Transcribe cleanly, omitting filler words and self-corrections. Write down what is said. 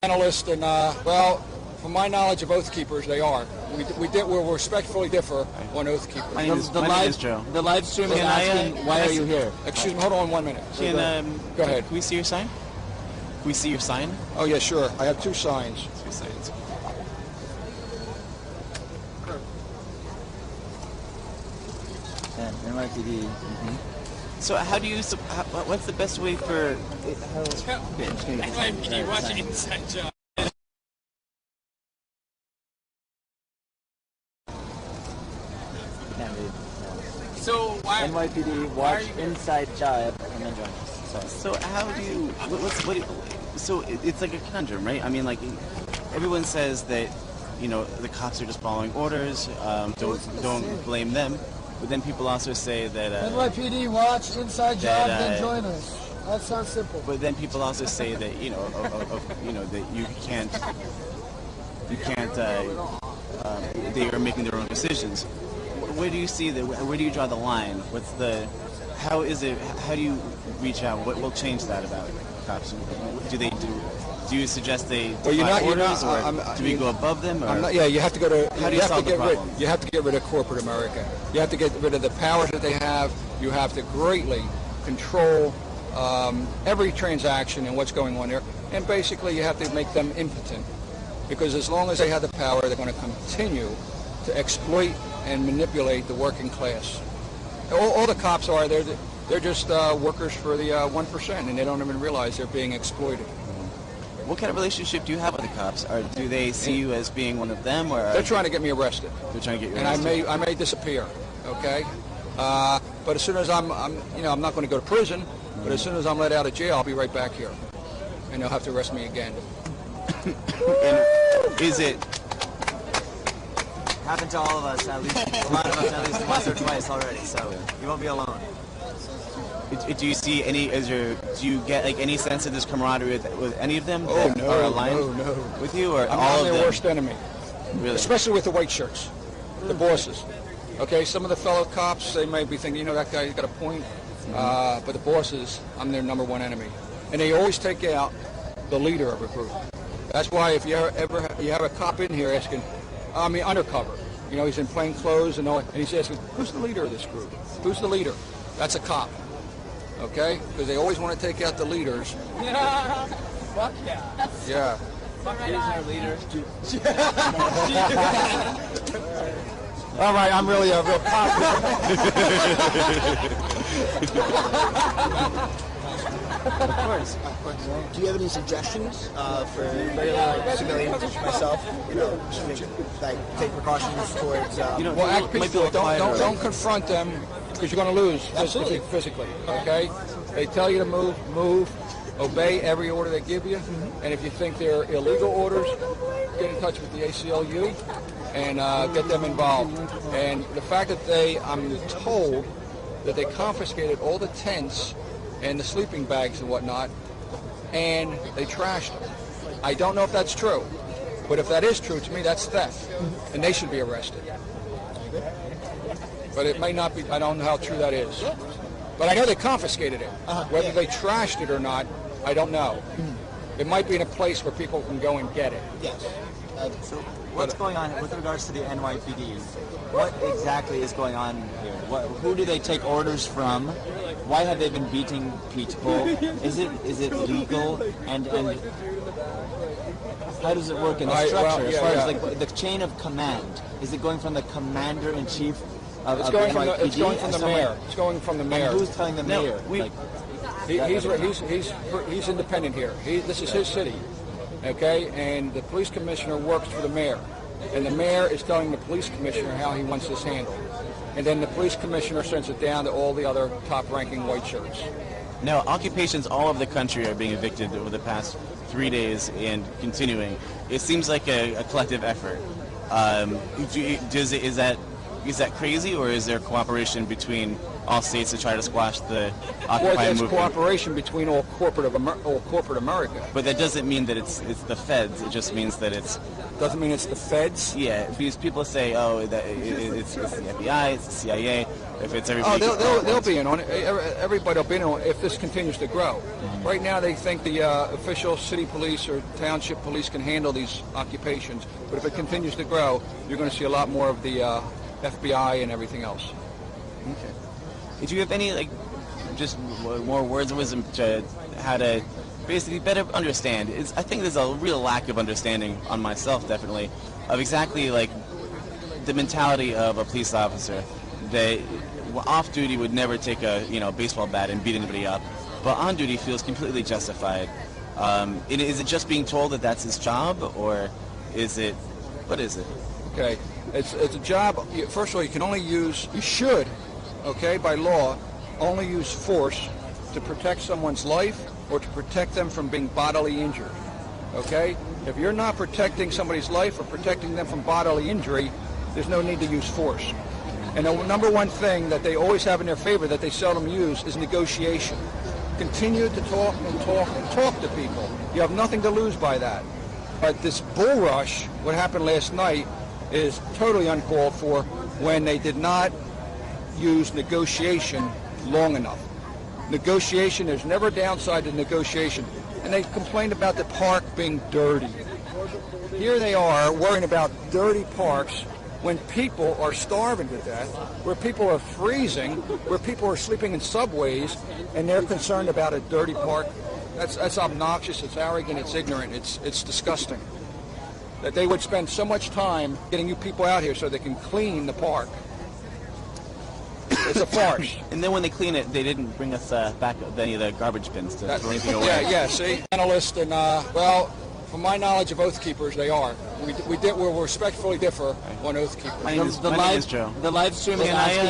Analyst and well, from my knowledge of oath keepers, they are. We respectfully differ on oath keepers. My name is Joe. The live stream is asking, why are you here? Excuse me, hold on 1 minute. Go ahead. Can we see your sign? Can we see your sign? Oh yeah, sure. I have two signs. Two signs. And NYPD. So how do you? What's the best way for? NYPD watch inside job. So why? NYPD watch inside job and then join us. So how do you? So it's like a conundrum, right? I mean, like everyone says that the cops are just following orders. Don't blame them. But then people also say that NYPD watch inside job, then join us. That sounds simple. But then people also say that that you can't they are making their own decisions. Where do you see that? Where do you draw the line? How do you reach out? What will change that about cops? Do you suggest they defy orders, or do we go above them? Or? You have to go to. How do you solve the problem? You have to get rid of corporate America. You have to get rid of the powers that they have. You have to greatly control every transaction and what's going on there. And basically, you have to make them impotent, because as long as they have the power, they're going to continue to exploit and manipulate the working class. All the cops are they're just workers for the 1%, and they don't even realize they're being exploited. What kind of relationship do you have with the cops? Or do they see you as being one of them, or they're trying to get me arrested? They're trying to get you arrested. And I may disappear. Okay, but as soon as I'm not going to go to prison. But as soon as I'm let out of jail, I'll be right back here, and they'll have to arrest me again. And is it? Happened to all of us, at least a lot of us, at least once or twice already. So you won't be alone. Do you see any? Do you get like any sense of this camaraderie with any of them that no, are aligned no. with you, or I'm all of their them? worst enemy, Really? especially with the white shirts, the bosses. Okay, some of the fellow cops, they may be thinking, that guy's got a point, but the bosses, I'm their number one enemy, and they always take out the leader of a group. That's why if you have a cop in here asking, undercover, he's in plain clothes and he's asking, who's the leader of this group? Who's the leader? That's a cop. Okay? Because they always want to take out the leaders. Yeah. Fuck yeah. Yeah. Here's our leader. All right, I'm really a real cop. Of course. Do you have any suggestions for regular civilians such as myself? Like take precautions towards. Well, act peacefully. Don't confront them, because you're going to lose physically. Okay? They tell you to move. Obey every order they give you. And if you think they're illegal orders, get in touch with the ACLU and get them involved. And the fact that I'm told that they confiscated all the tents and the sleeping bags and whatnot, and they trashed them. I don't know if that's true, but if that is true, to me that's theft, and they should be arrested. But it may not be. I don't know how true that is. But I know they confiscated it. Whether they trashed it or not, I don't know. It might be in a place where people can go and get it. Yes. So what's going on with regards to the NYPD? What exactly is going on here? Who do they take orders from? Why have they been beating people? Is it legal? And how does it work in the structure as far as like the chain of command? Is it going from the commander-in-chief of the NYPD? It's going from the mayor. It's going from the mayor. And who's telling the mayor? He's independent here. This is his city, okay? And the police commissioner works for the mayor, and the mayor is telling the police commissioner how he wants this handled, and then the police commissioner sends it down to all the other top-ranking white shirts. Now, occupations all over the country are being evicted over the past 3 days and continuing. It seems like a collective effort. Is that crazy, or is there cooperation between all states to try to squash the Well, Occupy that's movement. cooperation between all corporate America. But that doesn't mean that it's the feds. It just means that it's Doesn't mean it's the feds. yeah. Because people say, oh, that it's the FBI, it's the CIA. If it's everybody, Oh, they'll be in on it. Everybody will be in on it if this continues to grow. Right now, they think the official city police or township police can handle these occupations. But if it continues to grow, you're going to see a lot more of the FBI and everything else. Okay. Did you have any just more words of wisdom to how to basically better understand? I think there's a real lack of understanding on myself, definitely, of exactly the mentality of a police officer. They off duty would never take a baseball bat and beat anybody up, but on duty feels completely justified. Is it just being told that that's his job, or is it? What is it? Okay, it's a job. First of all, you should, okay, by law, only use force to protect someone's life or to protect them from being bodily injured. Okay, if you're not protecting somebody's life or protecting them from bodily injury, there's no need to use force. And the number one thing that they always have in their favor that they seldom use is negotiation. Continue to talk and talk and talk to people. You have nothing to lose by that. But this bull rush, what happened last night, is totally uncalled for when they did not use negotiation long enough. Negotiation, there's never a downside to negotiation. And they complained about the park being dirty. Here they are worrying about dirty parks when people are starving to death, where people are freezing, where people are sleeping in subways, and they're concerned about a dirty park. That's obnoxious, it's arrogant, it's ignorant, it's disgusting. That they would spend so much time getting you people out here so they can clean the park. It's a farce. And then when they clean it, they didn't bring us back any of the garbage bins to throw anything away. Yeah, see? Analyst and, from my knowledge of Oath Keepers, they are. We respectfully differ on Oath Keepers. My name is Joe. The live stream is Can I, asking